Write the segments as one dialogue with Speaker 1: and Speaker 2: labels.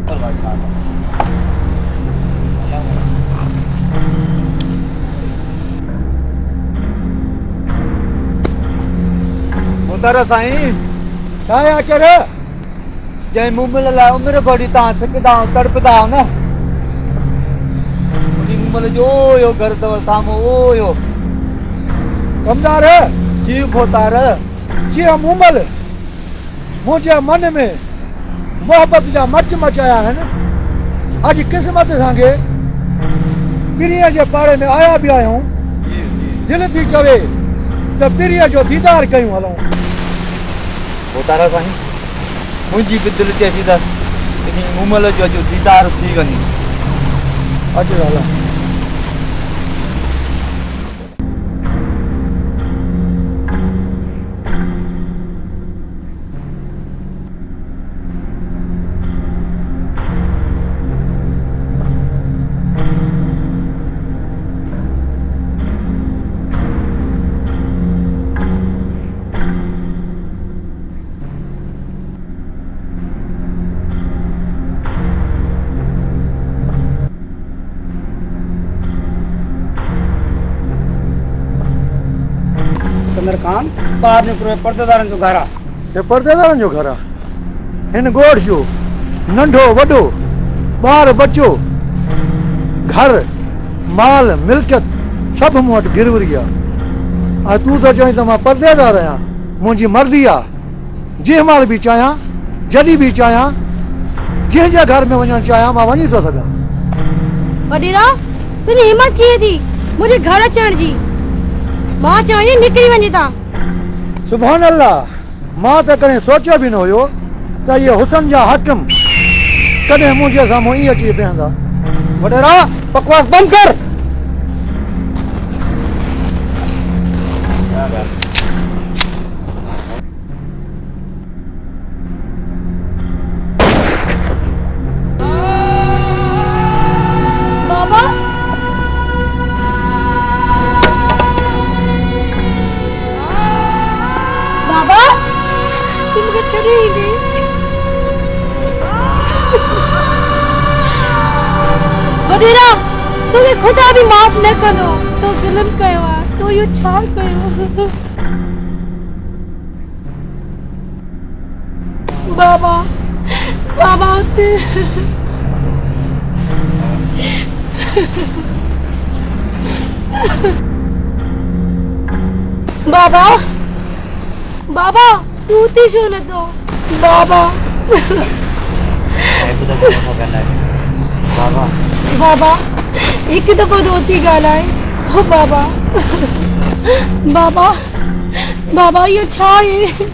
Speaker 1: चल भाई खा
Speaker 2: मोतारा साईं काय आकर जय मुंह में लाओ मेरे बड़ी तांस के दांव तड़पदाव ना मुनी मुंह में जो यो घर तो सामो ओ यो
Speaker 3: कमदार जीव खोतार जी मुमल मुझे मन में मोहब्बत जा मच मचाया है ना आज किस्मत सांगे पिरिया जे पाड़े में आया भी आया हूँ दिल थी चवे तो पिरिया जो दीदार कयूं हलूं
Speaker 2: मोतारा साईं मुंहिंजी बि दिलि चए थी त इन मुमल जो अॼु दीदार थी वञे
Speaker 3: अॼु हला
Speaker 1: कमर खान बाहर निकरो पर्देदारन जो घर
Speaker 3: ये पर्देदारन जो घर हिन गोड़ जो नंढो वडो बार बच्चो घर माल मिल्कियत सब मूं वटि गिरवरी आहे तूं तो चई त मां पर्देदार आहियां मुंहिंजी मर्ज़ी आहे जंहिं महिल बि चाहियां जॾहिं बि चाहियां जंहिंजे घर में वञणु चाहियां मां वञी थो सघां
Speaker 4: वॾेरा तुंहिंजी हिम्मत कीअं थी मुंहिंजे घर अचण जी मां चाहियां निकिरी वञे था
Speaker 3: सुभान अल्लाह मां त कॾहिं सोचियो बि न हुयो त इहे हुसन जा हाकिम कॾहिं मुंहिंजे साम्हूं ईअं अची बीहंदा
Speaker 1: वडेरा बकवास बंद कर
Speaker 4: बाबा बाबा तुम मुझे छोड़ ही गई वडेरा तुम्हें खुदा भी माफ न करो तो जुल्म कयो आहे तो यो छा कयो बाबा बाबा उते बाबा बाबा तू उते छो न तो बाबा
Speaker 2: बाबा
Speaker 4: बाबा एक दफ़ो दोती ॻाल्हाए हो बाबा बाबा बाबा इहो छा आहे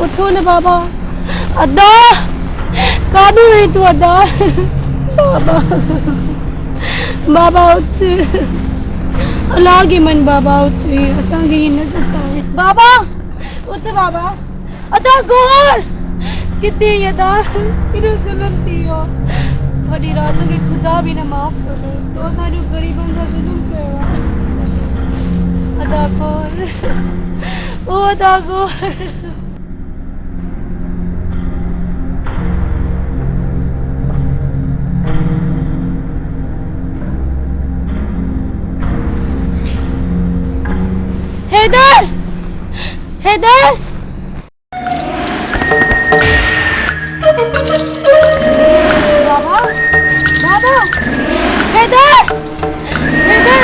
Speaker 4: उथो न बाबा अदा काॾे वई तूं अदा बाबा बाबा उथ अलागे मन बाबा उथ असांखे ईअं न सताए बाबा उथ बाबा अदा गोर किथे अदा केॾो ज़ुल्म थी वियो वॾी राति खे खुदा बि न माफ़ करे तो असांजो ग़रीबनि सां ज़ुल्म कयो आहे अदा गोर ओ अदा गोर हैदर हैदर बाबा बाबा हैदर हैदर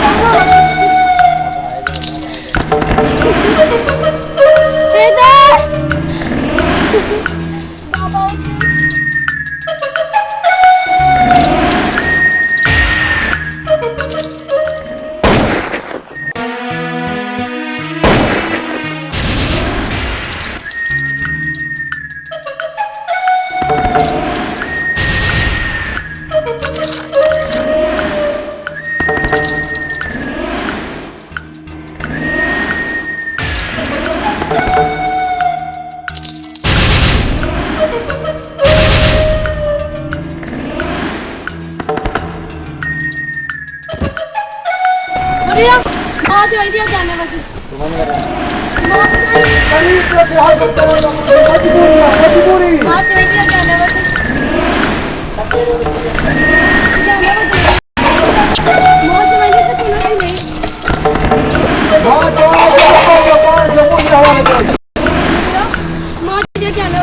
Speaker 4: बाबा हैदर बाबा बढ़िया मां जो आइडिया जाने वाली
Speaker 3: कहीं से बिहार को मजबूरी
Speaker 4: मां जो आइडिया जाने वाली मौत मैंने से सुना ही नहीं। माँ तुझे क्या ना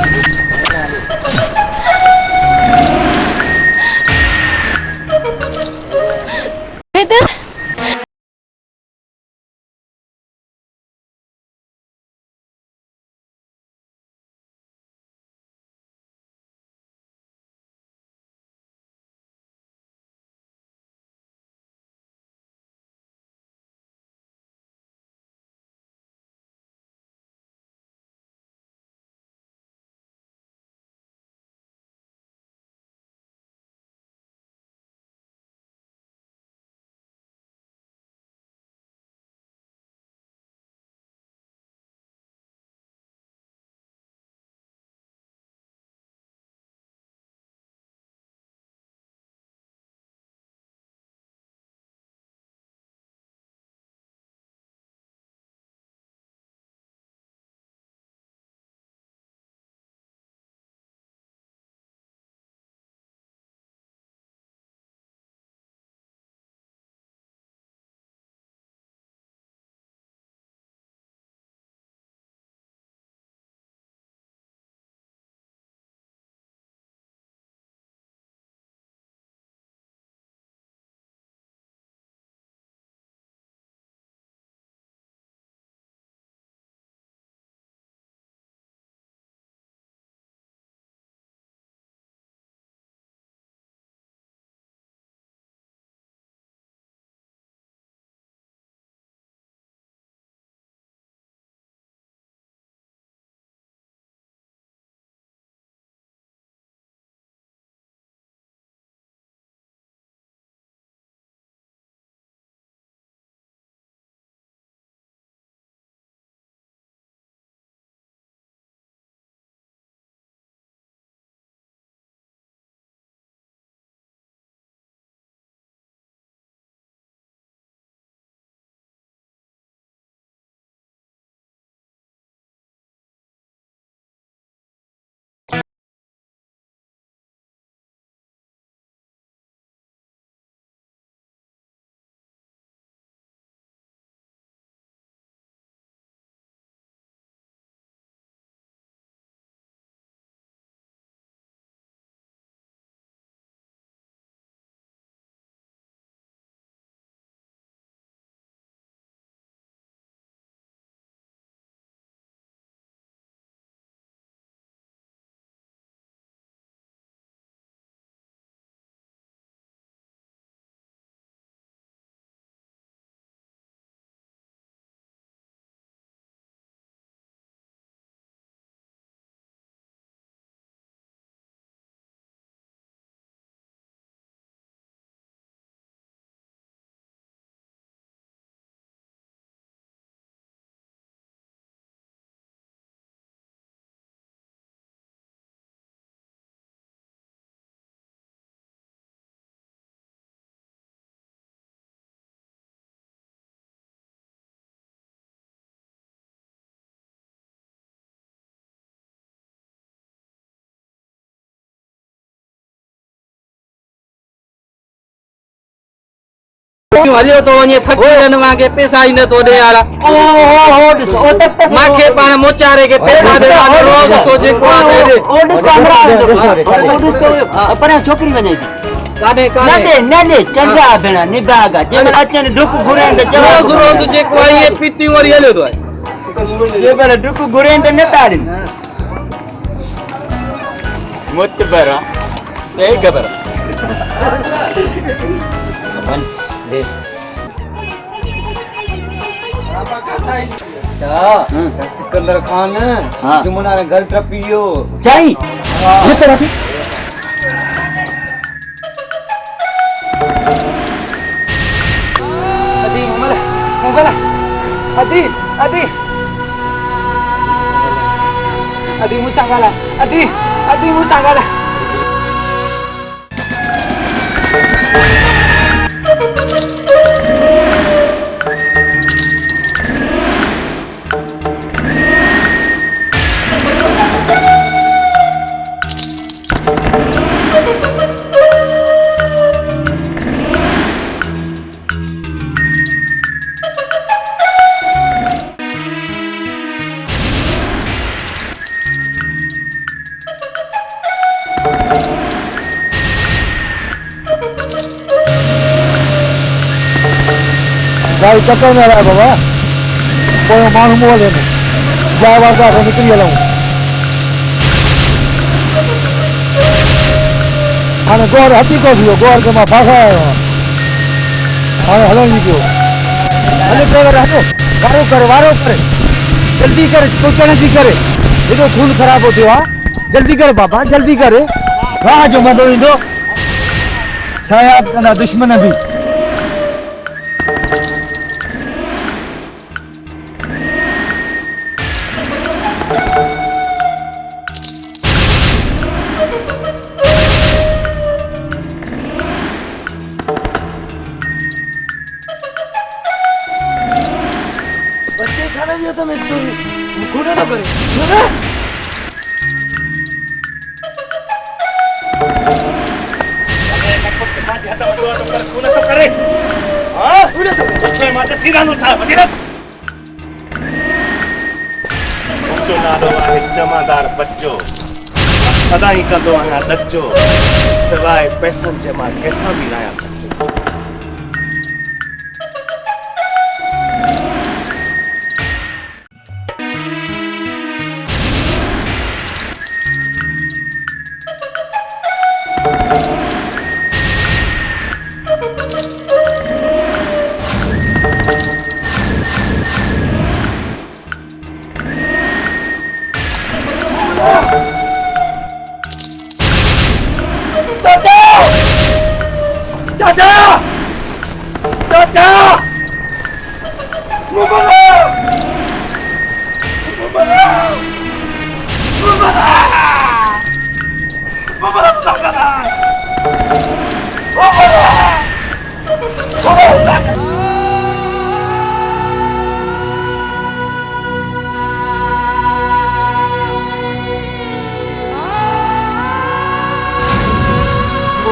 Speaker 4: बेहतर
Speaker 5: हलियो तो वञे फकीरनि वांगे पैसा ई नथो ॾे यार। मांखे पाण मोचारे के पैसा ॾे रोज़ तो जेको आहे
Speaker 1: पर छोकरी वञे थी
Speaker 5: काने काने
Speaker 1: न दे चंडा भेणा निभागा जंहिंमहिल अचनि डुक घुरनि त
Speaker 5: रोज़ रोज़ जेको आहे इहे पीतियूं वरी हलियो थो आहे।
Speaker 1: जंहिंमहिल डुक घुरनि त न ताड़नि मुतबर
Speaker 5: सही ख़बर
Speaker 2: सिकंदर खान जुमुना ने घर टपियो
Speaker 1: चाही
Speaker 5: अदी मोबाइल अदी अदी अदी मुसांगाला अदी अदी मुसांगाला
Speaker 3: भाई चक्कर में रहा बाबा कोई मानू मोले में जाए वादा को निकली हलूं हाणे गोर हटी को थियो गोर के मां फासा आयो हाणे हलो नहीं पियो हले ड्राइवर हलो वारो करे जल्दी कर पहुंचने जी करे एडो खून खराब हो थियो जल्दी कर बाबा जल्दी करे राह जो मदो इंदो शायद ना दुश्मन भी
Speaker 6: जमादार बच्चो सदा ही कंदो आहियां डचो सवाइ पैसनि जे मां कैसा बि न आहियां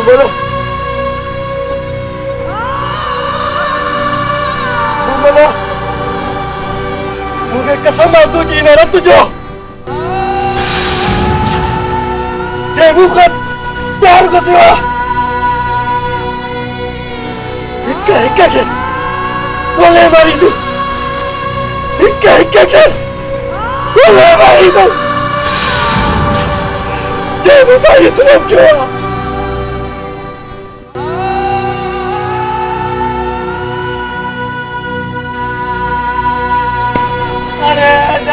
Speaker 6: सचो मुझे कसम है तुझी ने रब तुझो जे मुखत प्यार को सिवा हिक्का के बोले मारी तू हिक्का के बोले मारी तू जे मुझे तुम क्यों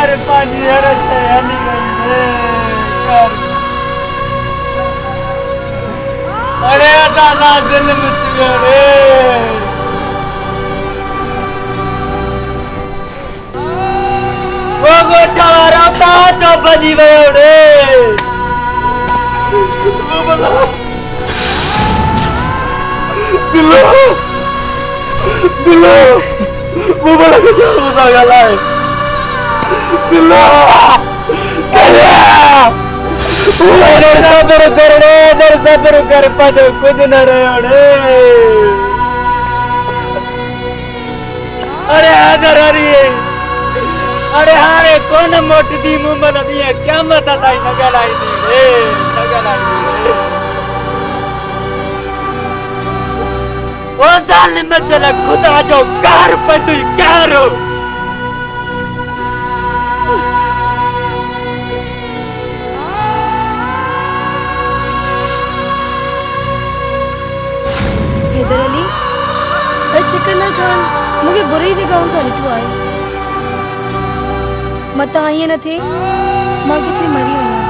Speaker 6: अरे पानी से हनी अरे दादा दिल में रे वो गोठारा पाँच बजी गयो रे बिलो वो बड़ा कुछ होता गया है बिल्लो सबर कर पद कुछ न रहे अरे हाजर अरे हारे कौन मोट दी मुंबल दिया क्या मत आई नगलाई रे ओ साल में चला खुदा जो कार पटू कारो
Speaker 4: हैदर अली सिकंदर खान मुझे बुरी निगाहों से ॾिठो आहे मत ईअं न थिए मां किथे मरी वञा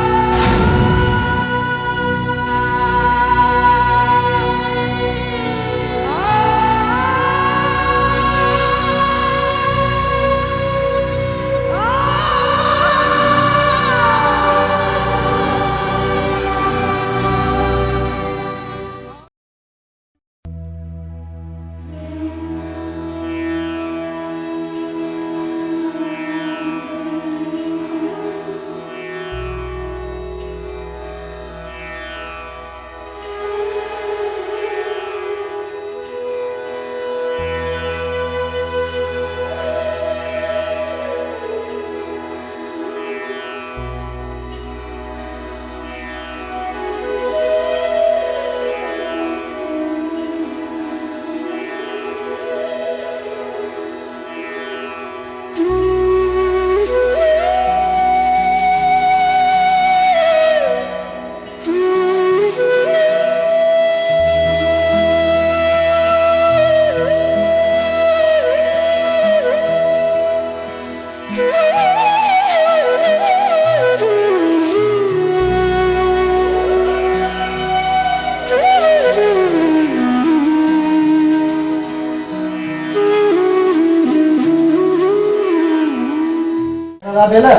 Speaker 7: बाबा बेला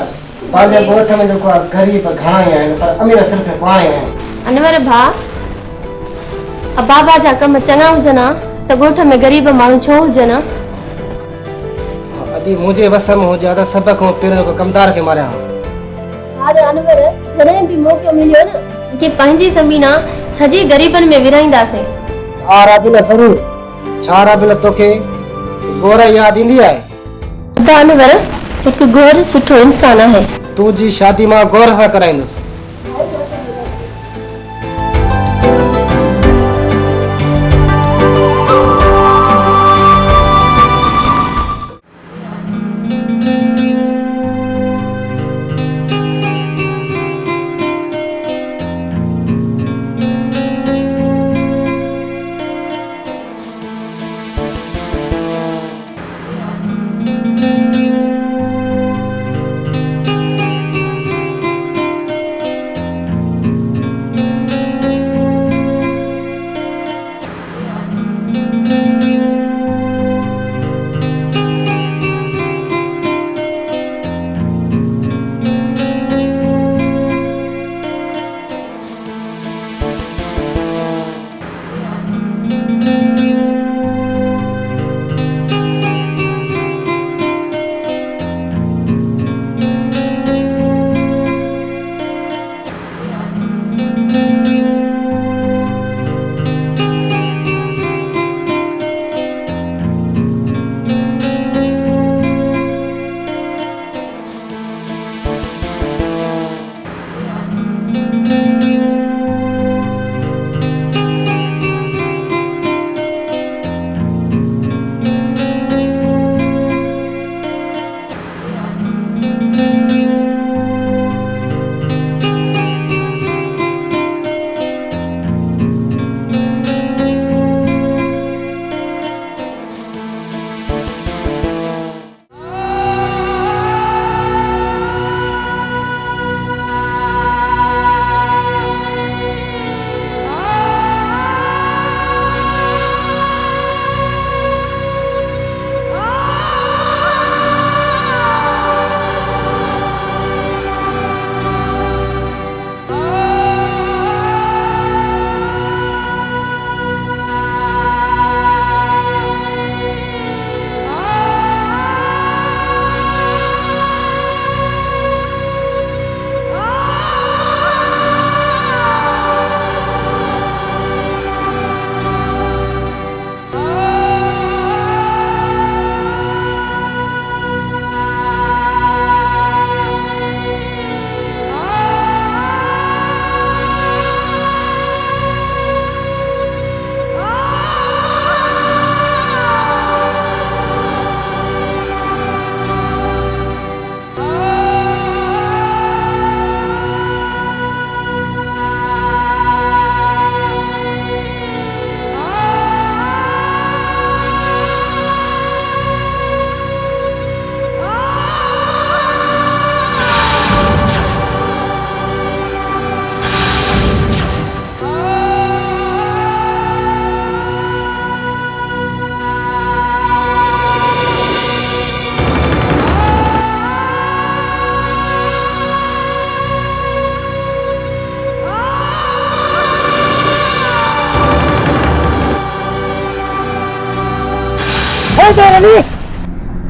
Speaker 7: पांजे गोठ में जो गरीब घणा ही आहिनि पर अमीर सिर्फ पाणे आहिनि।
Speaker 4: अनवर भा अब बाबा जा कम चङा हुजनि हा त ॻोठ में ग़रीब माण्हू छो हुजनि हा?
Speaker 7: अॼु मुंहिंजे वस में हुजे त सभ खां पहिरियों को कमदार खे मारिया।
Speaker 4: हा अनवर जॾहिं बि मौक़ो मिलियो न कि पंहिंजी ज़मीन सॼे ग़रीबनि में विराईंदासीं।
Speaker 7: हा राबिल ज़रूर। छा राबिल तोखे गोर यादि ईंदी आहे?
Speaker 4: अदा अनवर हिकु गोर सुठो इंसान आहे।
Speaker 7: तुंहिंजी शादी मां गौर सां कराईंदुसि।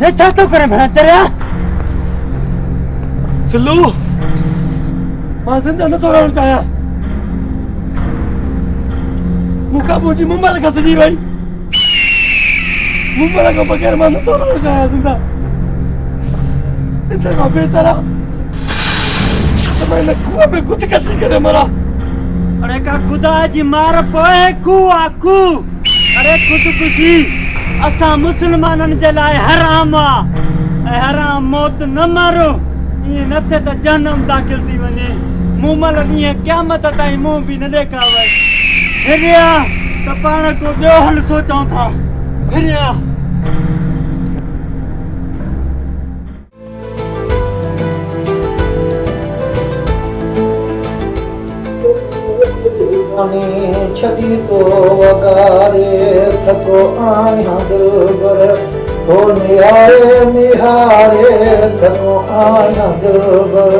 Speaker 6: ये क्या तो करे भैया चरिया
Speaker 3: सिल्लू मां जिंदा न तो रहण चाहियां। मूंखां मुंहिंजी मुंबई खसजी वई। मुंबई खां बग़ैर मां नथो रहण चाहियां जिंदा। इन खां बहितर आहे त मां इन खूह में गुद कसी करे मरां।
Speaker 6: अरे का खुदा जी मार पोए कू अरे खुदकुशी असां मुसलमाननि जे लाइ हराम आहे ऐं हराम मौत न मारो। ईअं न थिए त जहन्नम दाख़िल थी वञे। मूं महिल ॾींहं क़यामत ताईं मुंहुं बि न ॾेखावे। हिरिया त पाण को ॿियो हल सोचूं था। हिरिया
Speaker 7: छॾी तो वगारे थको आहियां दिलबर
Speaker 3: ओ निहारे निहारे थको आया दिलबर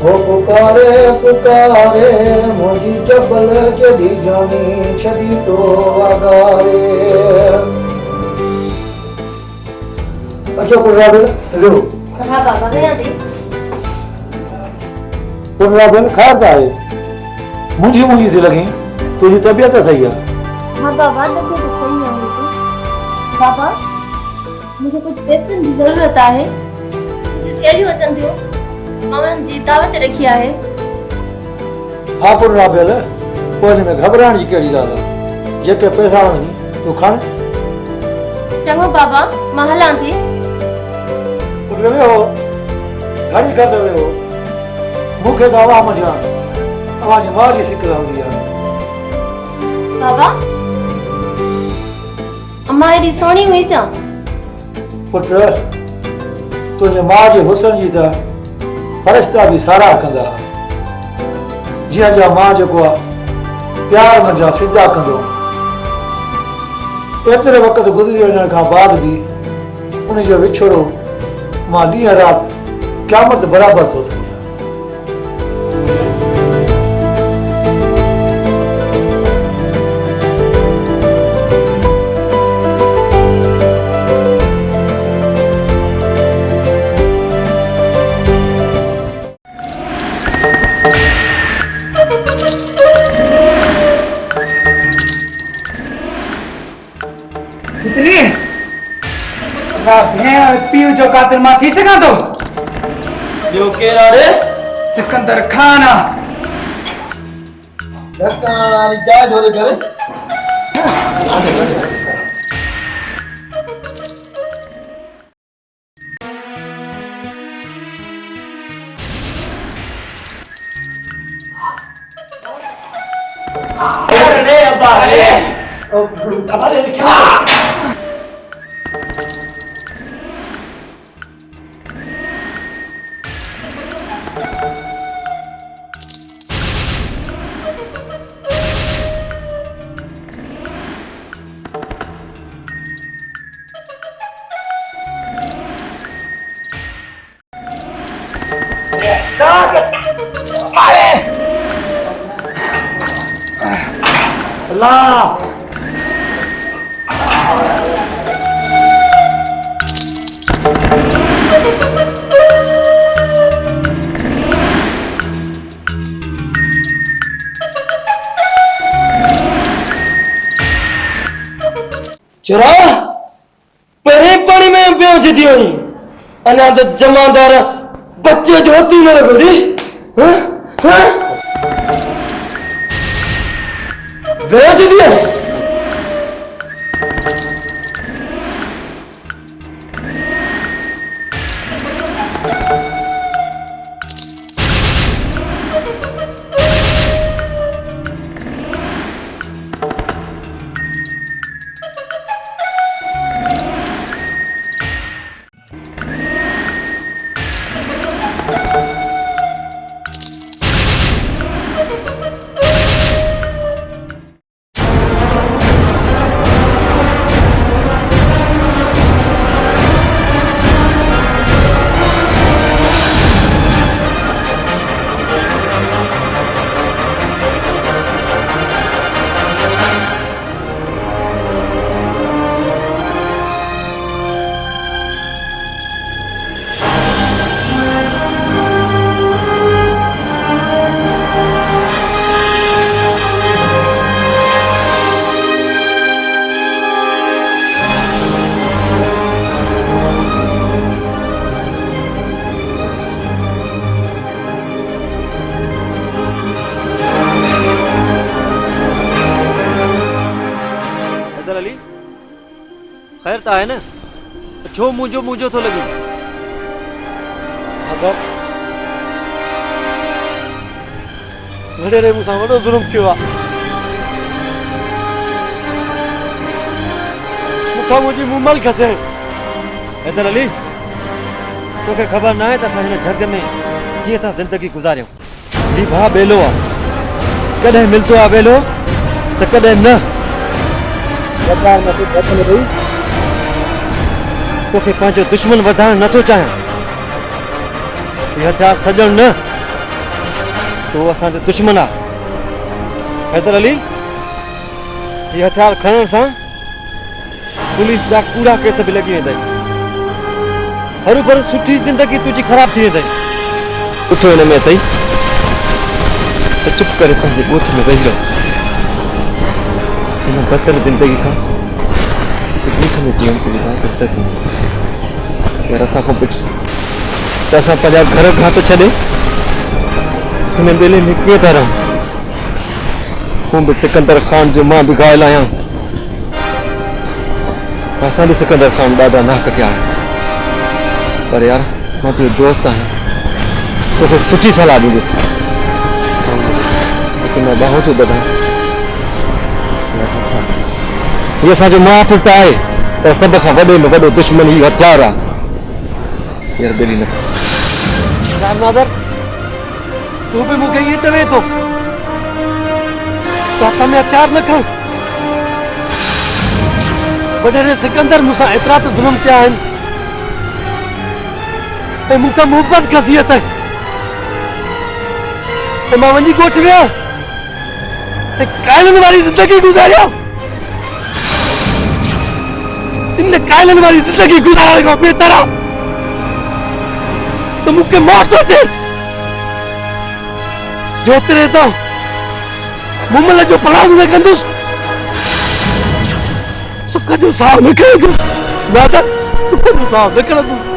Speaker 3: ओ पुकारे पुकारे मुझी चपल चढ़ी जानी छड़ी तो आगारे अच्छा पुनराबिल हेलो
Speaker 4: हाँ बाबा गया दे
Speaker 3: पुनराबिल खैर था है मुझी मुझी सी लगी तुझी तबीयत सही है
Speaker 4: हाँ बाबा तबीयत सही है मुझे बाबा मुझे कुछ पैसे की जरूरत है मुझे सही वचन दियो मामा जी दावत रखिया है
Speaker 3: हाँ पुनराबिल कोने में घबराण जी केड़ी ॻाल्हि आहे जेके पैसा वणी तूं खण
Speaker 4: चंगो बाबा मां हलां थी
Speaker 3: पुट हो घणी कंदो हो मूंखे त आवाम जा अवांजी मां जी फिक्र हूंदी आहे
Speaker 4: बाबा अम्मा एडी सोनी हुई चा
Speaker 3: पुट तुंहिंजे मां जे हुस्न जी त फरिश्ता बि साराह कंदा जीअं जा मां जेको आहे प्यार मुंहिंजा सिधा कंदो एतिरे वक़्त गुज़री वञण खां बाद बि उन जो विछोड़ो मां ॾींहं राति क़यामत बराबरि थो सम्झां
Speaker 1: पीउ जो कातिल मां थी सघां थो
Speaker 5: ॿियो केरु आहे रे?
Speaker 1: सिकंदर खान
Speaker 3: जा जोड़े करे
Speaker 5: अरे अब्बा अरे
Speaker 3: अल्लाह
Speaker 5: चरा परे पानी में बेहोश थी वई अना तो जमादार बच्चे जो होती न रखी हां हां बेहोश थी खैर तो है ना छो मुझो मुझो तो लगे घड़े रे मुसा वडो जुल्म कियो आ मुखा मुझी मुमल खसे हैदर अली तो के खबर ना है त हिन जग में कीअं था जिंदगी गुजारियो ही भा बेलो आ कदे मिलतो आ बेलो त कदे न सरकार में तो बदल गई तोखे पंहिंजो दुश्मन वधाइण नथो चाहियां। ये हथियार सजण न, तो असांजो दुश्मन आहे। हैदर अली, ये हथियार खणण सां पुलिस जा कूड़ा केस बि लॻी वेंदा। हरू भरू सुठी जिंदगी तुंहिंजी ख़राब थी वेंदई। सुठो हिन में अथई त चुप करे पंहिंजे ॻोठ में वेही रहो। हिन बदतर जिंदगी खां ॻोठ में जीवन को बहितर थींदो। यार असां खां पुछ त असां पंहिंजा घर खां थो छॾे हिन ॿेले में कीअं था रहूं? हूं बि सिकंदर ख़ान जो मां बि घायल आहियां। असां बि सिकंदर ख़ान ॾाढा नाक कया आहिनि। पर यार मां तुंहिंजो दोस्त आहियां, तोखे सुठी सलाह ॾींदुसि। लेकिन मां बाहूं थो ॿधायां, हीअ असांजो मुहाफ़िज़ त आहे, पर सभ खां वॾे में वॾो दुश्मन ही हथियार आहे। यार दिली न नादर, तू भी मूंखे ईअं चवे थो त हथ में हथियार न खण? वॾेरे सिकंदर मूंसां एतिरा त ज़ुल्म कया आहिनि ऐं मूंखां मुहबत ख़ासियत आहे त मां वञी ॻोठ विया ऐं काइलनि वारी ज़िंदगी गुज़ारिया। इन काइलनि वारी ज़िंदगी गुज़ारण खां बहितर आहे त मूंखे मौत अचे। जेतिरे त मुमल जो पलाज़ न कंदुसि, सुख जो साह न खणंदुसि। नादर, सुख जो साह न खणंदुसि।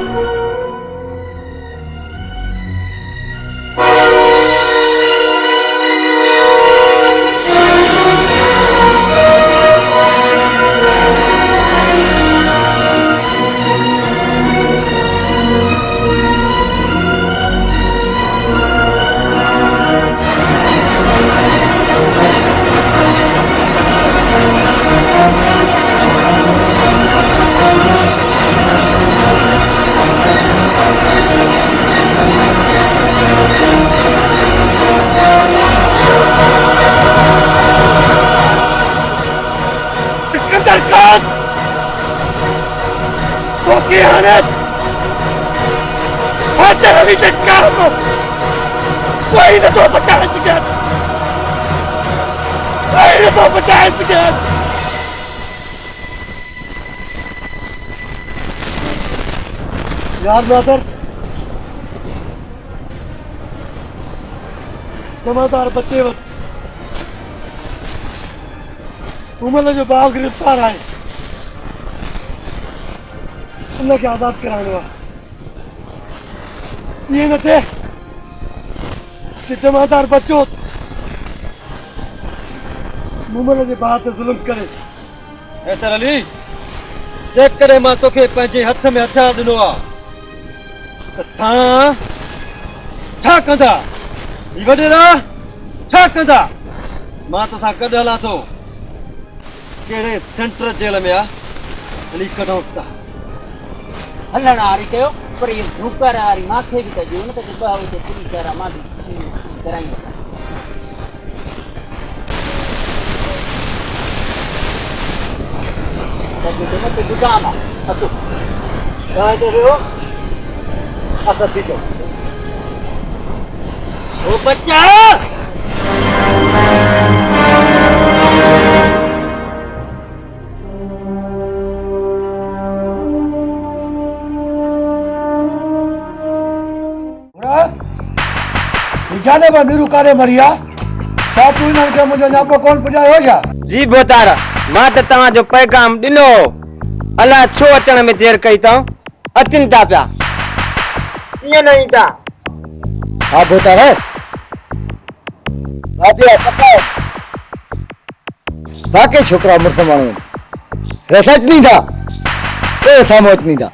Speaker 5: कोई न तो बचा सके, कोई न तो बचा सके। यार नादर, जमादार बच्चे वक्त उमल जो बाल गिरफ्तार आए, उनखे आज़ाद कराइणो आहे। ये न थे कि जमादार बच्चो मुमल जे बात जुल्म करे। हैदर अली, जेकॾहिं मां तोखे पंहिंजे हथ में हथियार ॾिनो आहे त तव्हां छा कंदा? वॾेरा छा कंदा? मां तोसां गॾु हलां थो। कहिड़े सेंट्रल जेल में आहे हली कढूं था।
Speaker 1: हलण वारी कयो, पर ये धूकर वारी मांखे बि कजो न त ॿ हुते पुलिस वारा मां बि कराईंदो। मथे दुकान आहे, अचो तव्हां हिते वियो, असां बीठो। ओ बच्चा,
Speaker 3: जाने पर नीरू कारे मरिया छा तू इन्हनि खे मुंहिंजो न्यापो कोन पुॼायो छा?
Speaker 8: जी बोतार, मां त तव्हांजो पैगाम ॾिनो, अलाए छो अचण में देर कई अथऊं। अचनि था पिया, ईअं न ईंदा।
Speaker 3: हा बोतार, बाक़ी छोकिरा मुड़ुस माण्हू रस अचनी था, साम्हूं अचनी था।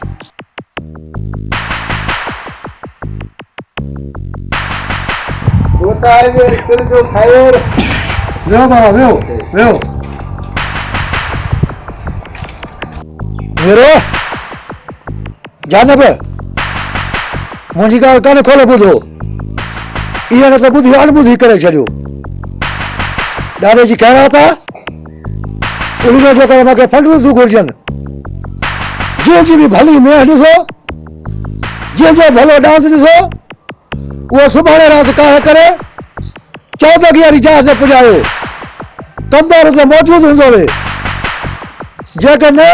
Speaker 3: वियो बाबा, वियो वियो। मेरो जानब मुंहिंजी ॻाल्हि कान खोले ॿुधो, इहा न त ॿुधी अणॿुधी करे छॾियो। ॾाॾे जी ख़ैरात आहे, उन जो करे मूंखे फंड वधू घुरिजनि। जी भी भली में ॾिसो जंहिंजो भलो डांस ॾिसो उहो सुभाणे राति काह करे 14 की जहाज ते पुॼायो कंदड़ ते मौजूद हूंदो वे जेकर न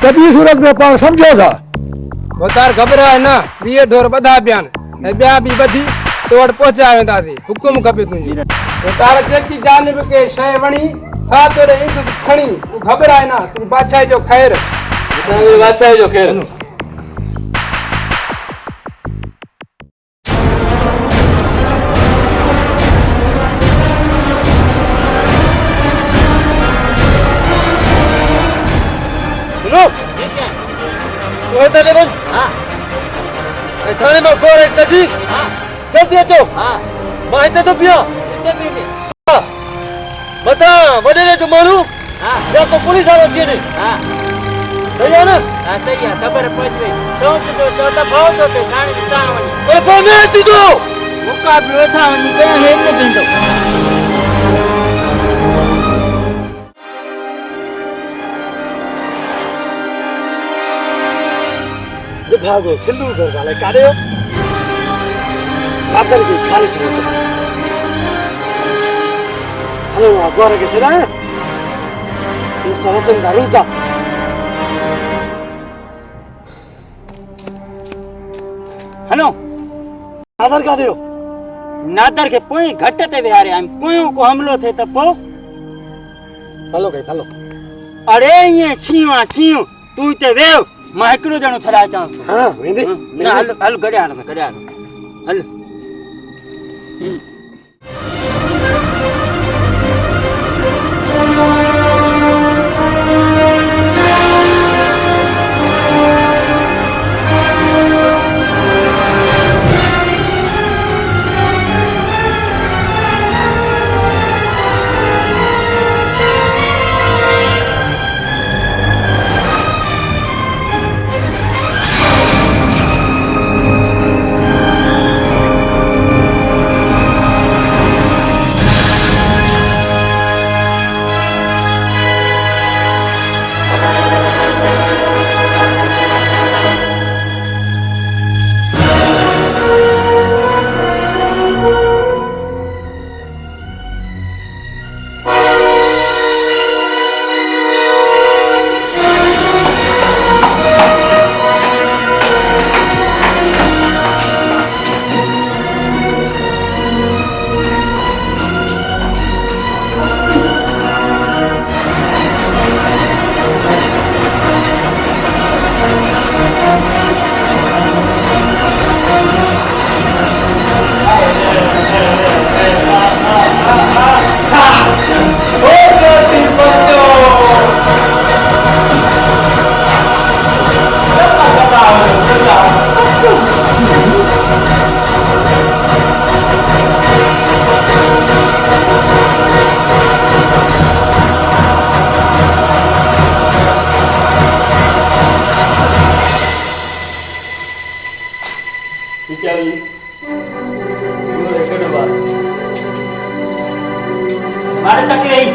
Speaker 3: त ॿी सूरत में पाण सम्झो था
Speaker 9: वतार घबराए न 20 ढोर ॿधा पिया आहिनि ऐं ॿिया बि ॿधी तो वटि पहुचाए वेंदासीं हुकुम खपे तुंहिंजी वतार जेकी जानिब खे शइ वणी सा तोरे ईंद खणी तूं घबराए न तूं बादशाह जो ख़ैर
Speaker 5: बादशाह जो ख़ैर
Speaker 1: ये क्या हाँ
Speaker 5: थाने में गोर एक तटी जल्दी अचो
Speaker 1: हाँ
Speaker 5: मां हिते तो पिया बता वडेरे जो माण्हू
Speaker 1: हाँ
Speaker 5: या तो पुलिस वारो अची वञे
Speaker 1: हाँ
Speaker 5: सही आहे न
Speaker 1: हाँ सही है खबर पहुंच गई सोच जो चौथा भाव तो पे थाने में ताण वनी
Speaker 5: अरे कोने अची तो
Speaker 1: मुकाबलो था वनी पे हेड न बिंदो
Speaker 3: भागो सिंधु घर वाले काढ़ियो कादर की खाली छो हलो गोर के छड़ाए इस सवतन का रुलता
Speaker 1: हलो
Speaker 3: कादर का दियो
Speaker 1: नादर के पोई घट ते विहारे आम पोयों को हमलो थे त पो
Speaker 3: हलो कई हलो
Speaker 1: अरे ये छीवा छीव तू ते वेव मां हिकड़ो जणो छड़ा चांस
Speaker 3: हां वेंदे
Speaker 1: ना हल हल गड्या हल मारे तक रही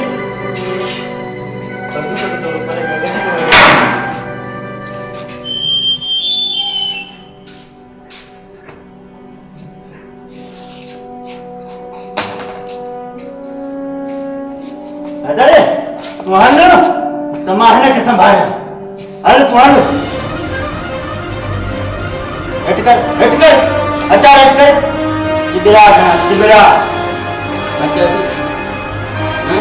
Speaker 1: अरे तुम्हारे तुम्हारे के संभाल अरे तुम्हारे हट कर अचार हट कर शिबिरा मतलब काय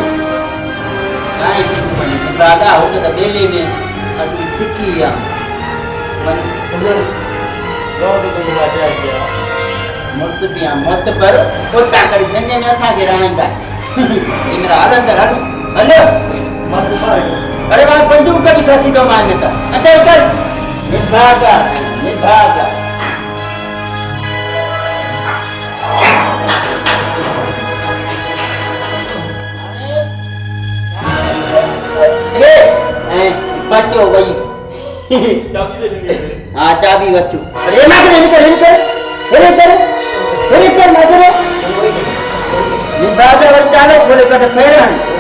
Speaker 1: दादा हो तो बेले में असली सिक्की या मन मुंसबिया मत पर वो ताकत संजय में ऐसा गिराएगा ये मेरा अंदर हेलो मत पाए अरे बात बंदूक का भी खासी का मारने का अंदर कर निभागा बच्चो भाई चाबी दे देंगे हां चाबी बच्चो अरे ना कर ना करो ये बाजा वर चाले बोले कर फेरन